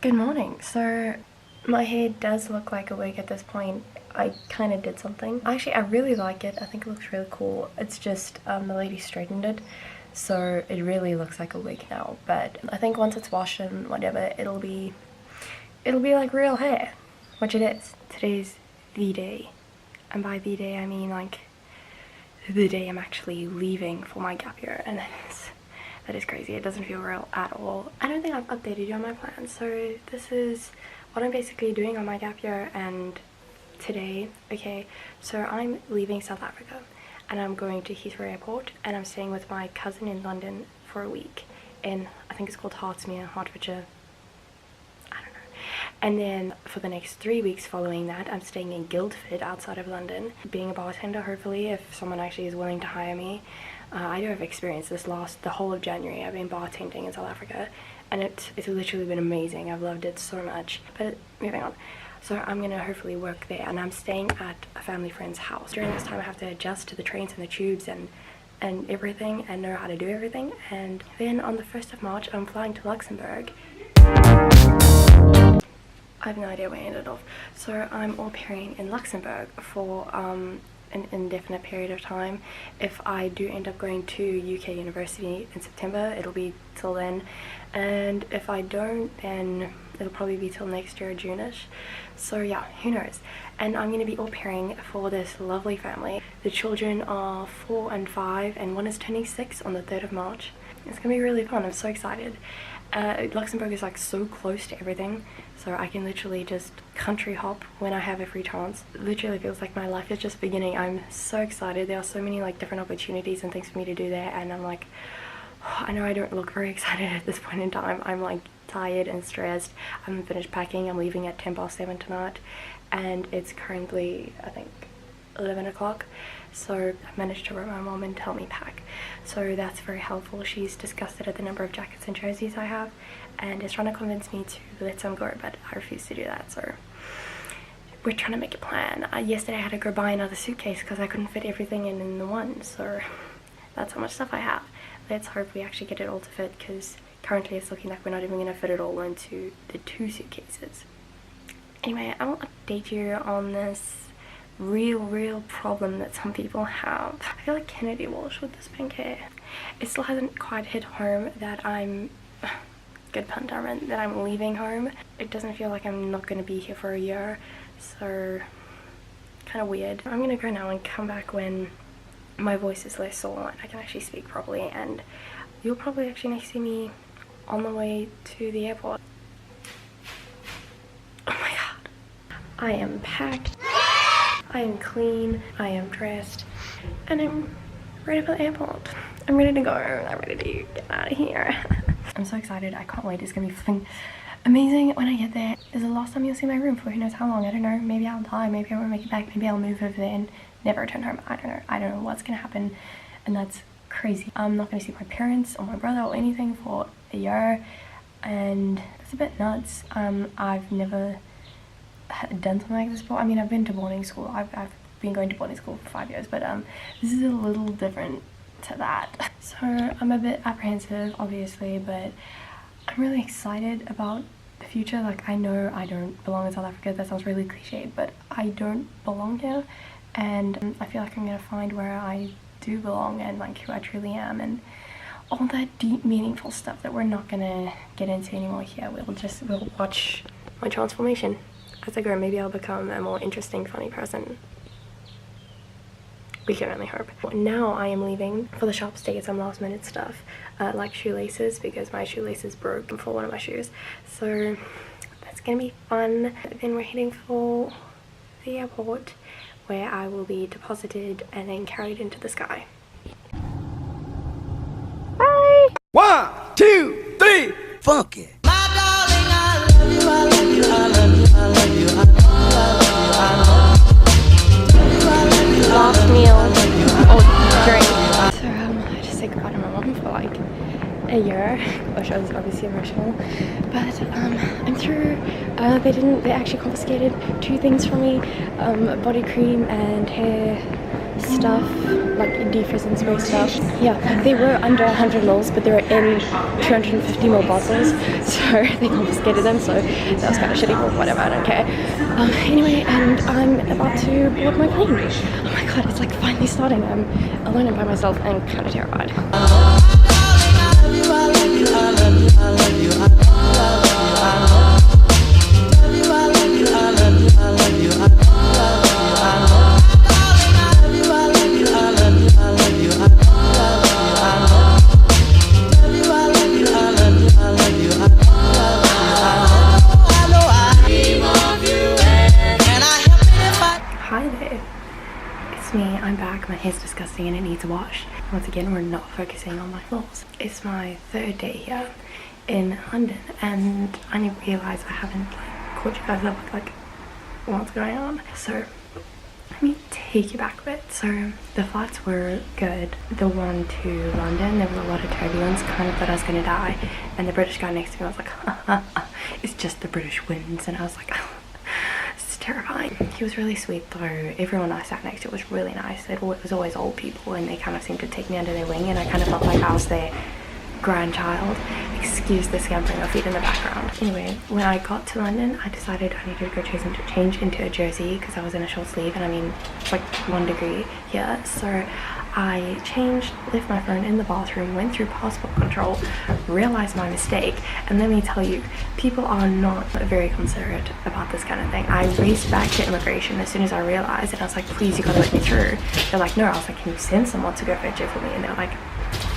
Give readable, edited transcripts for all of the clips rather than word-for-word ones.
Good morning. So my hair does look like a wig at this point. I kind of did something. Actually, I really like it. I think it looks really cool. It's just the lady straightened it, so it really looks like a wig now. But I think once it's washed and whatever, it'll be like real hair, which it is. Today's the day, and by the day I mean like the day I'm actually leaving for my gap year, and that is crazy. It doesn't feel real at all. I don't think I've updated you on my plans. So this is what I'm basically doing on my gap year and today. Okay, so I'm leaving South Africa and I'm going to Heathrow Airport and I'm staying with my cousin in London for a week in, I think it's called Hertfordshire, I don't know. And then for the next 3 weeks following that, I'm staying in Guildford outside of London, being a bartender, hopefully, if someone actually is willing to hire me. I do have experience. The whole of January I've been bartending in South Africa and it's literally been amazing. I've loved it so much. But moving on. So I'm gonna hopefully work there and I'm staying at a family friend's house. During this time I have to adjust to the trains and the tubes and everything and know how to do everything. And then on the 1st of March I'm flying to Luxembourg. I have no idea where I ended off. So I'm au pairing in Luxembourg for an indefinite period of time. If I do end up going to UK university in September, it'll be till then, and if I don't, then it'll probably be till next year, June-ish. So yeah, who knows. And I'm going to be au pairing for this lovely family. The children are 4 and 5 and one is turning 6 on the 3rd of March. It's gonna be really fun. I'm so excited. Luxembourg is like so close to everything, so I can literally just country hop when I have a free chance. It literally feels like my life is just beginning. I'm so excited. There are so many like different opportunities and things for me to do there, and I'm like, I know I don't look very excited at this point in time. I'm like tired and stressed. I haven't finished packing. I'm leaving at 7:10 tonight and it's currently I think 11 o'clock. So I managed to write my mom and tell me pack, so that's very helpful. She's disgusted at the number of jackets and jerseys I have and is trying to convince me to let some go, but I refuse to do that. So we're trying to make a plan. Yesterday I had to go buy another suitcase because I couldn't fit everything in the one, so that's how much stuff I have. Let's hope we actually get it all to fit, because currently it's looking like we're not even going to fit it all into the 2 suitcases. Anyway, I will update you on this real problem that some people have. I feel like Kennedy Walsh with this pink hair. It still hasn't quite hit home that I'm good pun Darman, that I'm leaving home. It doesn't feel like I'm not going to be here for a year, so kind of weird. I'm gonna go now and come back when my voice is less sore and I can actually speak properly, and you'll probably actually see me on the way to the airport. Oh my god. I am packed. I am clean, I am dressed, and I'm ready for the airport. I'm ready to go. I'm ready to get out of here. I'm so excited. I can't wait. It's gonna be flipping amazing when I get there. This is the last time you'll see my room for who knows how long. I don't know. Maybe I'll die. Maybe I won't make it back. Maybe I'll move over there and never return home. I don't know. I don't know what's gonna happen, and that's crazy. I'm not gonna see my parents or my brother or anything for a year, and it's a bit nuts. I've never done something like this before. I mean, I've been to boarding school. I've been going to boarding school for 5 years, but this is a little different to that. So I'm a bit apprehensive, obviously, but I'm really excited about the future. Like, I know I don't belong in South Africa. That sounds really cliched, but I don't belong here, and I feel like I'm gonna find where I do belong and like who I truly am, and all that deep, meaningful stuff that we're not gonna get into anymore here. We'll watch my transformation as I go. Maybe I'll become a more interesting, funny person. We can only hope. Now I am leaving for the shops to get some last minute stuff, like shoelaces, because my shoelaces broke for one of my shoes. So that's gonna be fun. Then we're heading for the airport, where I will be deposited and then carried into the sky. Bye! 1, 2, 3, funk it! Last meal or drink. So I just said goodbye to my mom for like a year, which was obviously emotional, but I'm through. They actually confiscated 2 things from me, body cream and hair stuff, like defrost and spray stuff. Yeah, they were under 100 mils, but they were in 250 ml bottles, so they confiscated them, so that was kind of shitty, but whatever, I don't care. Anyway, and I'm about to board my plane. Oh my god, it's like finally starting. I'm alone and by myself and kind of terrified. I'm back. My hair's disgusting and it needs a wash. Once again, we're not focusing on my flaws. It's my third day here in London and I realise I haven't caught you guys up with like what's going on. So let me take you back a bit. So the flights were good. The one to London, there was a lot of turbulence, kind of thought I was going to die, and the British guy next to me, I was like, it's just the British winds, and I was like, terrifying. He was really sweet though. Everyone I sat next to was really nice. It was always old people and they kind of seemed to take me under their wing, and I kind of felt like I was their grandchild. Excuse the scampering of feet in the background. Anyway, when I got to London, I decided I needed to go change into a jersey because I was in a short sleeve, and I mean it's like 1 degree here, so I changed, left my phone in the bathroom, went through passport control, realized my mistake, and let me tell you, people are not very considerate about this kind of thing. I raced back to immigration as soon as I realized, and I was like, please, you gotta let me through. They're like, no. I was like, can you send someone to go fetch it for me? And they're like,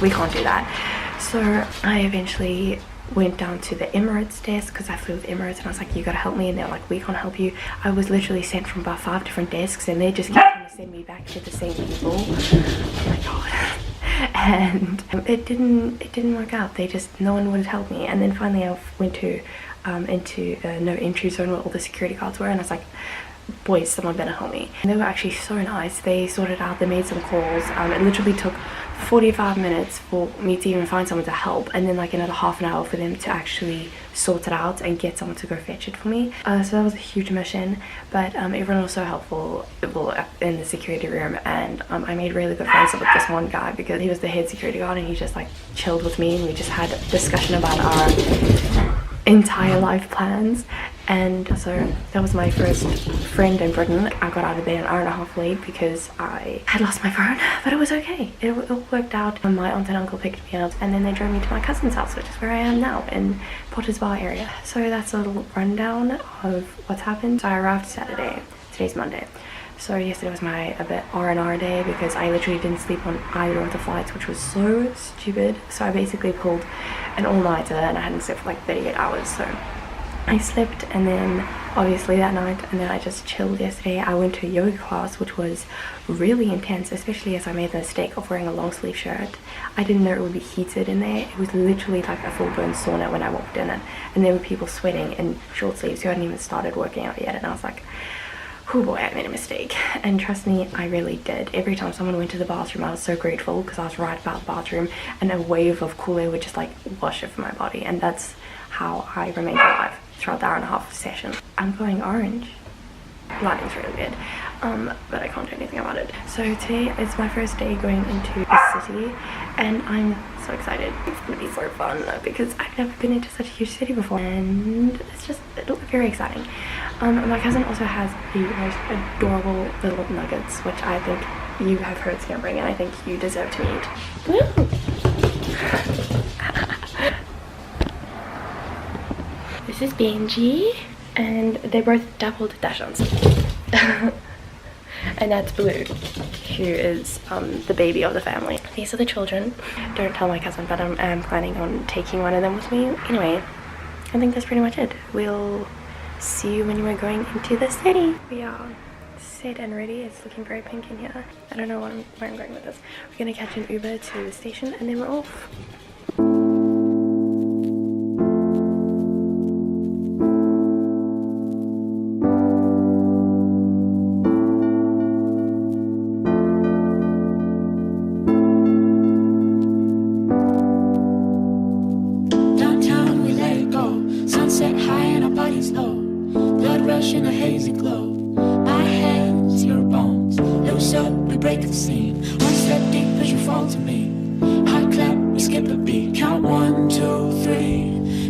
we can't do that. So I eventually went down to the Emirates desk because I flew with Emirates, and I was like, you gotta help me, and they're like, we can't help you. I was literally sent from about 5 different desks and they just kept trying to send me back to the same people. Oh my god. And it didn't work out. No one would help me, and then finally I went to into a no entry zone where all the security guards were, and I was like, boys, someone better help me. And they were actually so nice. They sorted out, they made some calls. It literally took 45 minutes for me to even find someone to help, and then like another half an hour for them to actually sort it out and get someone to go fetch it for me. So that was a huge mission, but everyone was so helpful in the security room, and I made really good friends with this one guy because he was the head security guard, and he just like chilled with me, and we just had a discussion about our entire life plans. And so that was my first friend in Britain. I got out of bed an hour and a half late because I had lost my phone, but it was okay. It all worked out. My aunt and uncle picked me up, and then they drove me to my cousin's house, which is where I am now, in Potters Bar area. So that's a little rundown of what's happened. So I arrived Saturday. Today's Monday. So yesterday was my a bit R&R day because I literally didn't sleep on either of the flights, which was so stupid. So I basically pulled an all-nighter and I hadn't slept for like 38 hours. So I slept, and then obviously that night, and then I just chilled yesterday. I went to a yoga class, which was really intense, especially as I made the mistake of wearing a long sleeve shirt. I didn't know it would be heated in there. It was literally like a full-blown sauna when I walked in it, and there were people sweating in short sleeves who hadn't even started working out yet, and I was like, oh boy, I made a mistake. And trust me, I really did. Every time someone went to the bathroom, I was so grateful because I was right about the bathroom, and a wave of cool air would just like wash over my body, and that's how I remained alive throughout the hour and a half session. I'm going orange. Lighting's really weird, but I can't do anything about it. So today is my first day going into the city, and I'm so excited. It's gonna be so fun because I've never been into such a huge city before, and it'll be very exciting. My cousin also has the most adorable little nuggets, which I think you have heard scampering, and I think you deserve to eat. Woo! This is Benji, and they're both doubled Dachshunds. And that's Blue, who is the baby of the family. These are the children. Don't tell my cousin, but I'm planning on taking one of them with me. Anyway, I think that's pretty much it. We'll see you when we're going into the city. We are set and ready. It's looking very pink in here. I don't know where I'm going with this. We're gonna catch an Uber to the station, and then we're off. break the scene. One step deep as you fall to me. Hot clap, we skip a beat. Count 1, 2, 3.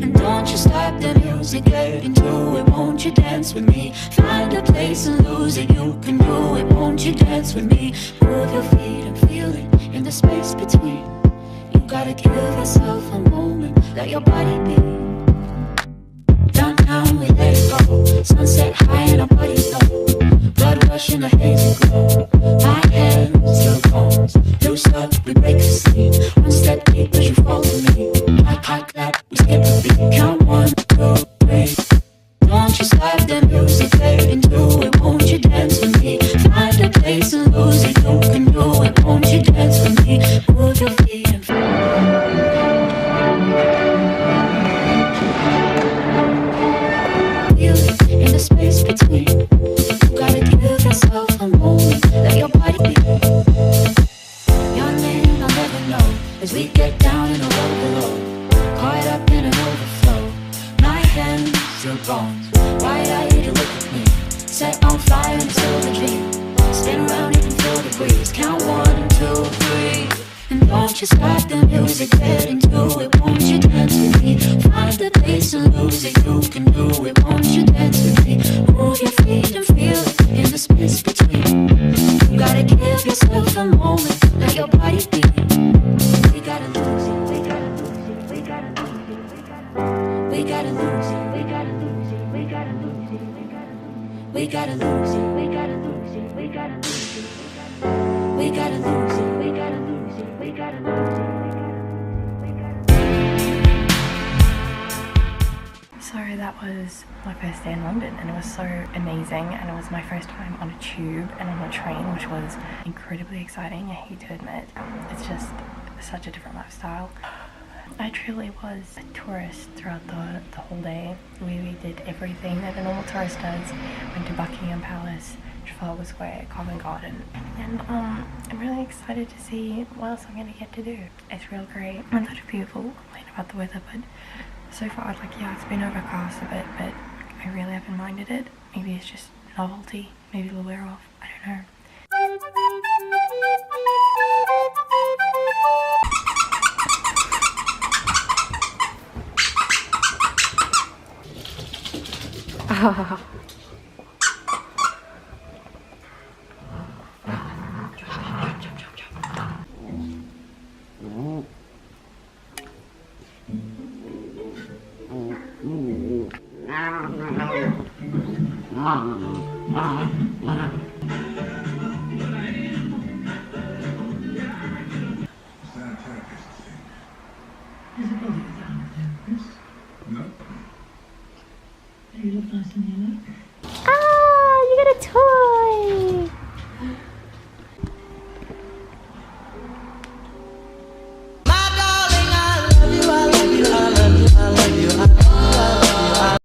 And don't you stop the music, get into it. Won't you dance with me? Find a place and lose it. You can do it. Won't you dance with me? Move your feet and feel it in the space between. You gotta give yourself a moment. Let your body be. Downtown we let it go. Sunset high and our bodies low. Blood rush in a hazy glow. My hands, your bones. Loose up, we break the scene. One step deep as you fall to me. Hot clap, we skip a beat. Count 1, 2, 3. Don't you stop the music, get into it. Won't you dance with me? Find a place and lose it. You can do it. Won't you dance with me? Move your feet and feel it in the space between. You gotta give yourself a moment. Let your body be. Your name I'll never know as we get down in the road below. Caught up in an overflow. My hands, your bones. Wide-eyed, you look at me. Set on fire until the dream. Spin around, you can feel the breeze. Count 1, 2, 3. And don't you stop the music, get into it. Won't you dance with me? Find the place and lose it. You can do it. Won't you dance with me? Move your feet and feel it in the space between. You gotta give yourself a moment. Let your body be. We gotta lose it. We gotta lose it. We gotta lose it. We gotta lose it. We gotta lose it. We gotta lose it. We gotta lose it. We gotta lose it. We gotta lose it. We gotta lose it. We gotta lose it. We gotta lose it. So that was my first day in London, and it was so amazing, and it was my first time on a tube and on a train, which was incredibly exciting. I hate to admit, it's just such a different lifestyle. I truly was a tourist throughout the whole day. We did everything that a normal tourist does. Went to Buckingham Palace, Trafalgar Square, Covent Garden, and I'm really excited to see what else I'm going to get to do. It's real great. A lot of people complain about the weather, but so far, like, yeah, it's been overcast a bit, but I really haven't minded it. Maybe it's just novelty. Maybe it'll wear off. I don't know. You look nice in yellow.